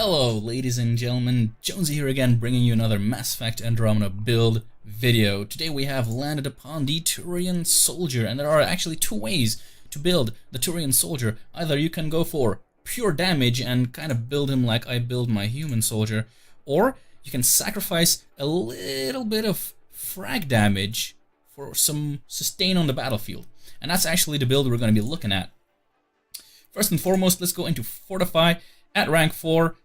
Hello ladies and gentlemen, Jonesy here again, bringing you another Mass Effect Andromeda build video. Today we have landed upon the Turian Soldier, and there are actually two ways to build the Turian Soldier. Either you can go for pure damage and kind of build him like I build my human soldier, or you can sacrifice a little bit of frag damage for some sustain on the battlefield. And that's actually the build we're going to be looking at. First and foremost, let's go into Fortify at rank 4.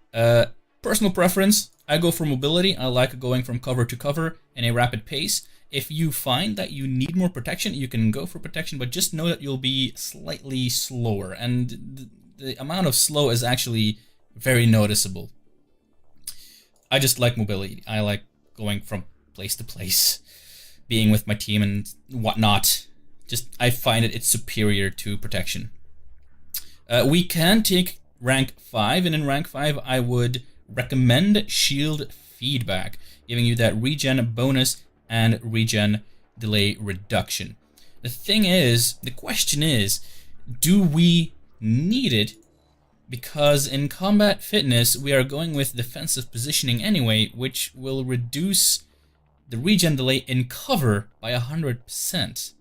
Personal preference, I go for mobility. I like going from cover to cover in a rapid pace. If you find that you need more protection, you can go for protection, but just know that you'll be slightly slower, and the amount of slow is actually very noticeable. I just like mobility. I like going from place to place, being with my team and whatnot. I find it's superior to protection. We can take rank 5, and in rank 5 I would recommend shield feedback, giving you that regen bonus and regen delay reduction. The question is, do we need it? Because in combat fitness we are going with defensive positioning anyway, which will reduce the regen delay in cover by 100%.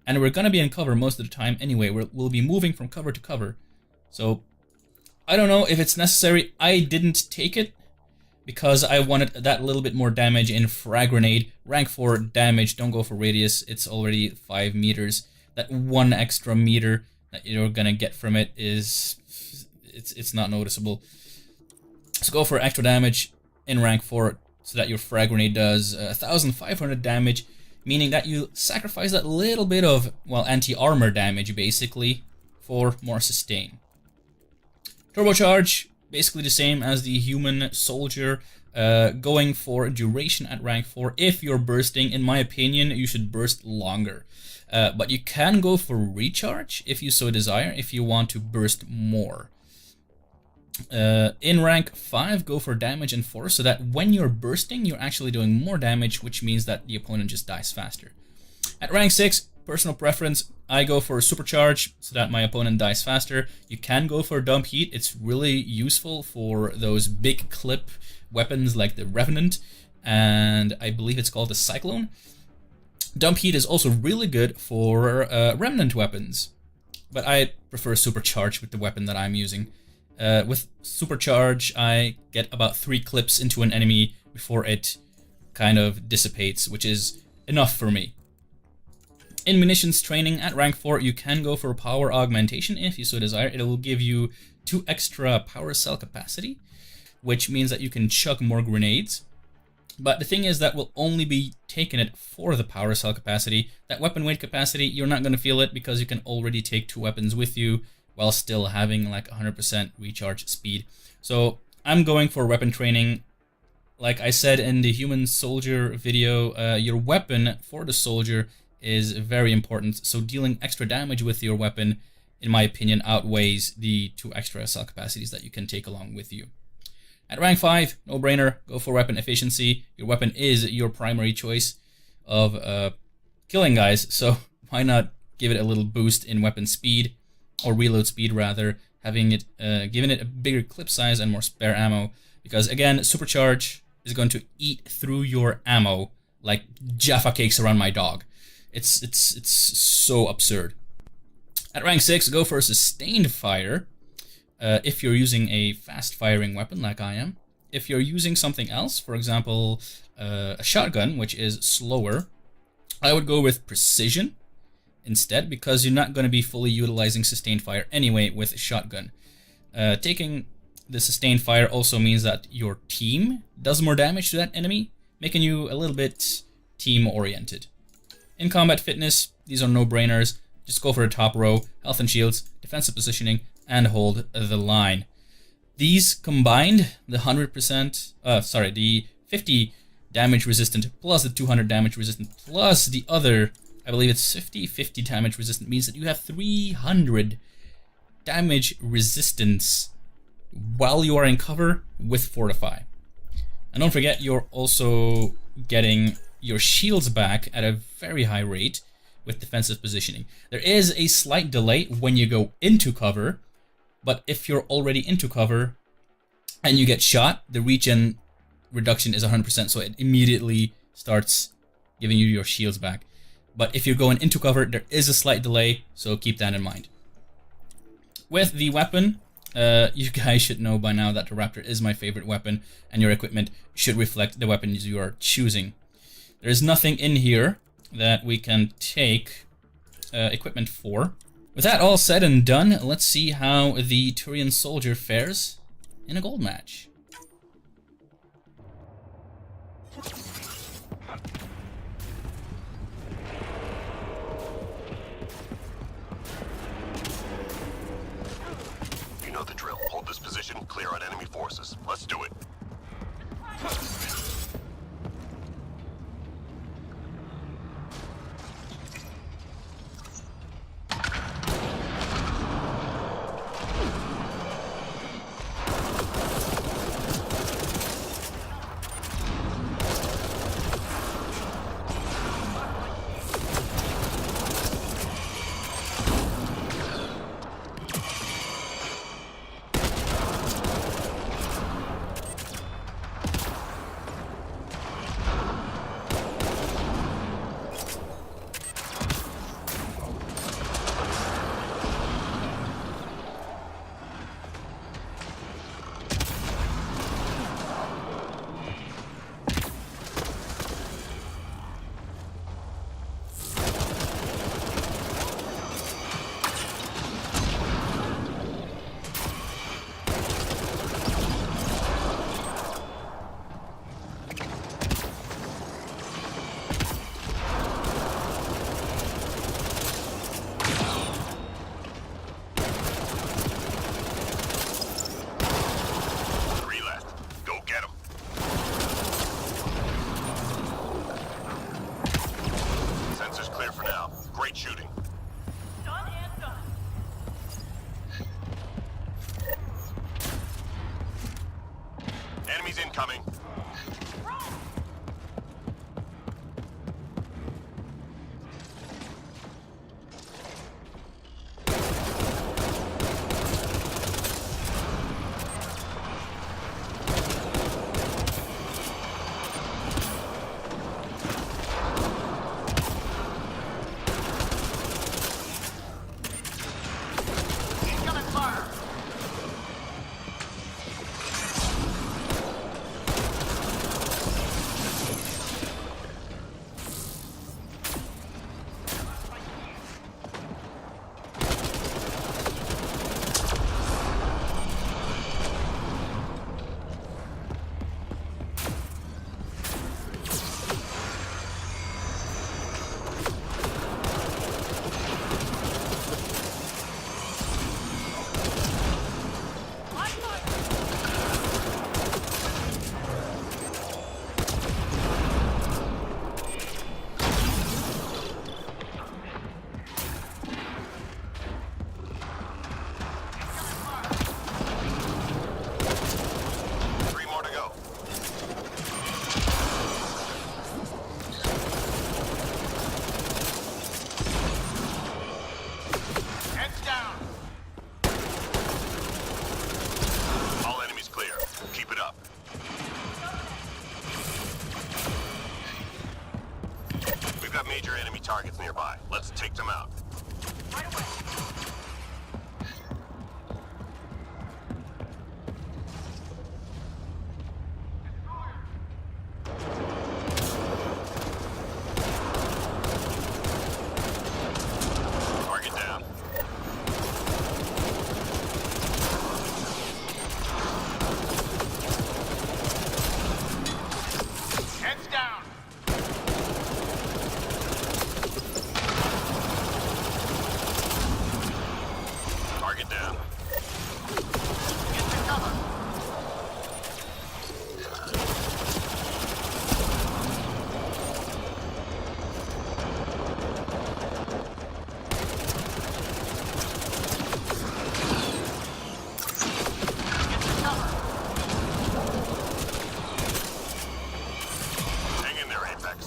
And we're going to be in cover most of the time anyway. We'll be moving from cover to cover. So I don't know if it's necessary. I didn't take it because I wanted that little bit more damage in frag grenade. Rank 4 damage, don't go for radius. It's already 5 meters. That 1 extra meter that you're going to get from it is... It's not noticeable. So go for extra damage in rank 4 so that your frag grenade does 1,500 damage. Meaning that you sacrifice that little bit of, well, anti-armor damage, basically, for more sustain. Turbocharge, basically the same as the human soldier, going for duration at rank 4. If you're bursting, in my opinion, you should burst longer. But you can go for recharge, if you so desire, if you want to burst more. In rank 5, go for damage and force, so that when you're bursting, you're actually doing more damage, which means that the opponent just dies faster. At rank 6, personal preference, I go for supercharge, so that my opponent dies faster. You can go for dump heat. It's really useful for those big clip weapons like the Revenant, and I believe it's called the Cyclone. Dump heat is also really good for remnant weapons, but I prefer supercharge with the weapon that I'm using. With supercharge, I get about 3 clips into an enemy before it kind of dissipates, which is enough for me. In Munitions Training at rank 4, you can go for power augmentation if you so desire. It will give you 2 extra power cell capacity, which means that you can chuck more grenades. But the thing is that we'll only be taking it for the power cell capacity. That weapon weight capacity, you're not going to feel it because you can already take 2 weapons with you, while still having like 100% recharge speed. So I'm going for weapon training. Like I said in the human soldier video, your weapon for the soldier is very important. So dealing extra damage with your weapon, in my opinion, outweighs the 2 extra cell capacities that you can take along with you. At rank 5, no brainer, go for weapon efficiency. Your weapon is your primary choice of killing guys, so why not give it a little boost in weapon speed, or reload speed rather, having it giving it a bigger clip size and more spare ammo, because again, supercharge is going to eat through your ammo like Jaffa cakes around my dog. It's so absurd. At rank 6, go for sustained fire if you're using a fast firing weapon like I am. If you're using something else, for example a shotgun, which is slower, I would go with precision instead, because you're not going to be fully utilizing sustained fire anyway with a shotgun. Taking the sustained fire also means that your team does more damage to that enemy, making you a little bit team oriented. In combat fitness, these are no-brainers. Just go for the top row, health and shields, defensive positioning, and hold the line. These combined, the 50 damage resistant plus the 200 damage resistant plus the other, I believe it's 50 damage resistant, means that you have 300 damage resistance while you are in cover with Fortify. And don't forget, you're also getting your shields back at a very high rate with defensive positioning. There is a slight delay when you go into cover, but if you're already into cover, and you get shot, the regen reduction is 100%, so it immediately starts giving you your shields back. But if you're going into cover, there is a slight delay, so keep that in mind. With the weapon, you guys should know by now that the Raptor is my favorite weapon, and your equipment should reflect the weapons you are choosing. There is nothing in here that we can take equipment for. With that all said and done, let's see how the Turian Soldier fares in a gold match. You know the drill. Hold this position, clear out enemy forces. Let's do it. Great shooting. Done and done. Enemies incoming. Major enemy targets nearby. Let's take them out. Right away. Target down. Heads down. Target down. Get to cover. Get to cover. Hang in there, Apex.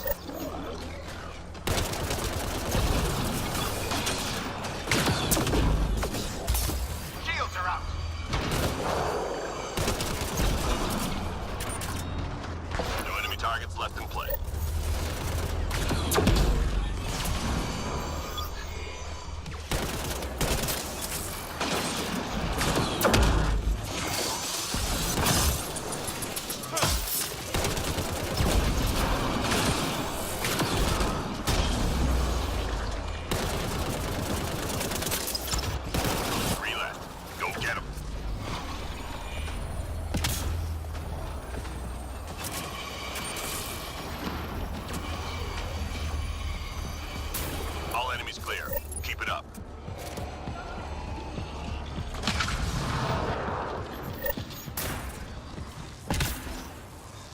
it up.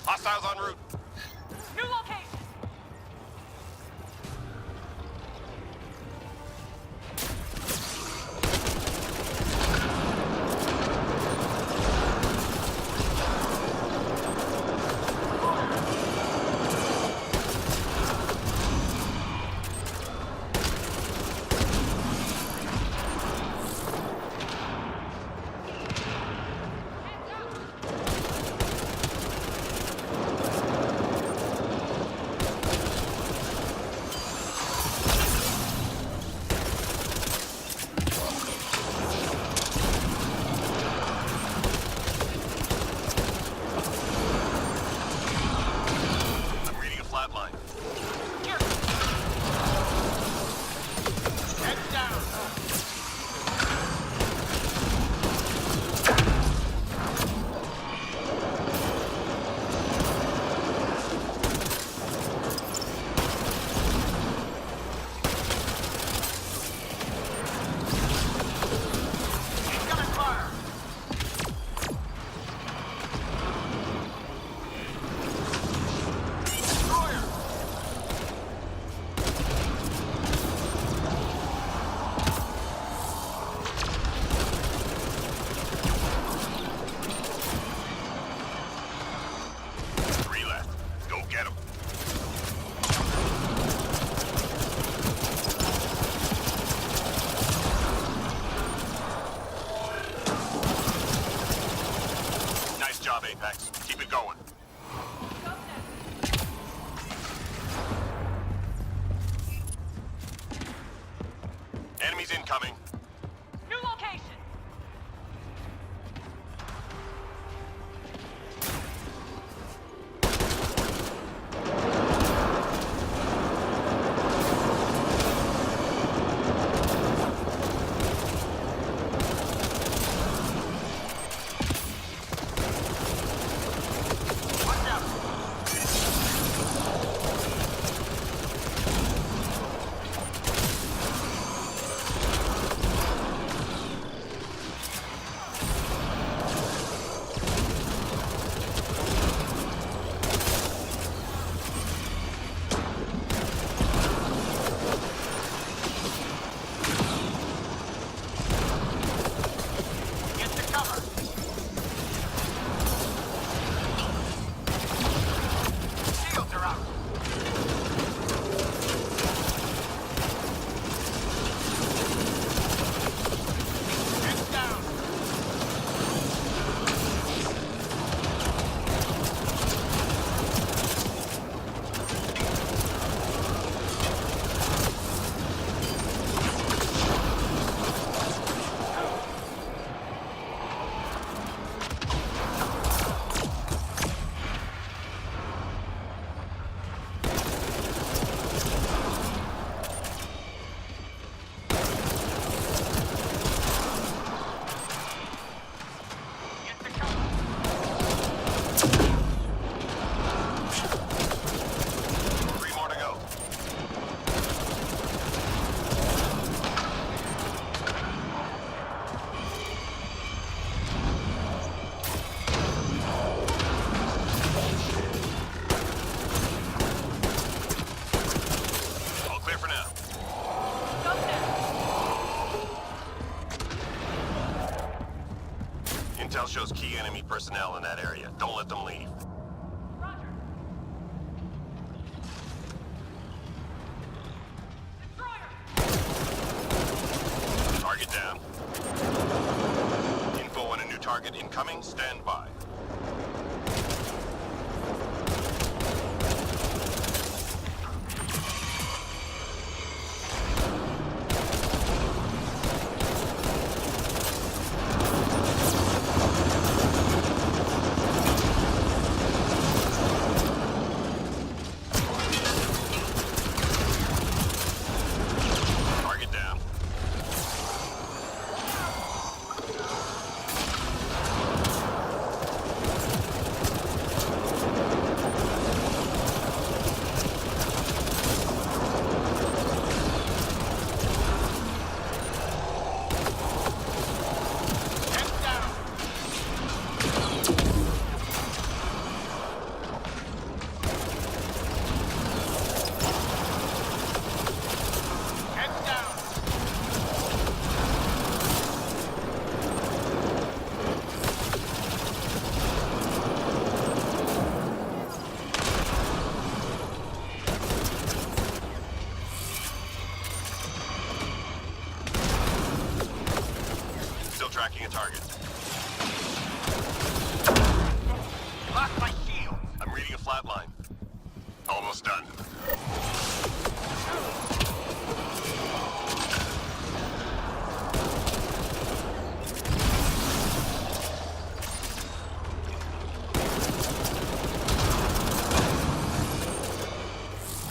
Hostiles en route. New location. I'm reading a flat line. Here. Heads down. Incoming fire. Destroyer. Three left. Go get them. Nice job, Apex. Keep it going. Enemies incoming. New location. Watch out. Get to cover. Shields are out. Heads down. Get to cover. Three more to go. All clear for now. Go now. Intel shows key enemy personnel in that area. Don't let them leave. Roger. Destroyer. Target down. Info on a new target incoming. Stand by. tracking a target. Lost my shield. I'm reading a flat line. Almost done.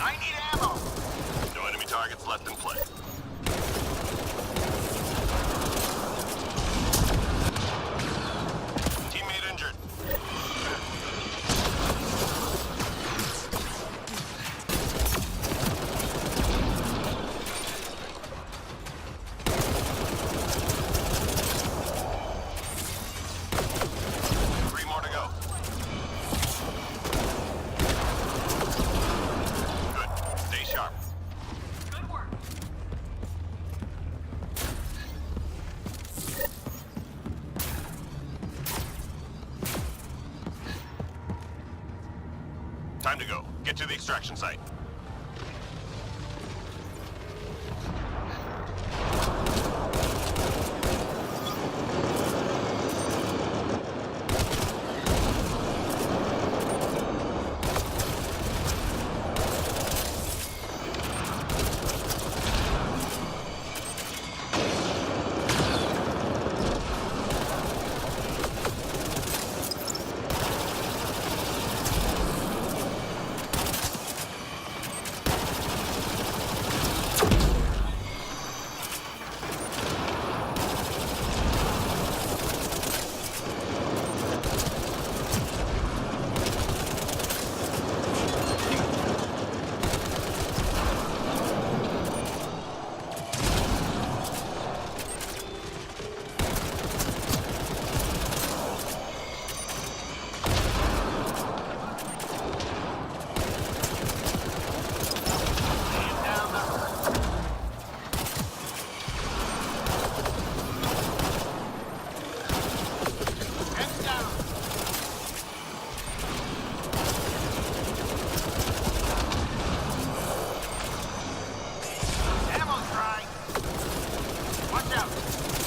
I need ammo. No enemy targets left in play. Teammate injured. Three more to go. Good. Stay sharp. Good work. Time to go. Get to the extraction site. Heads down. Ammo's dry. Watch out.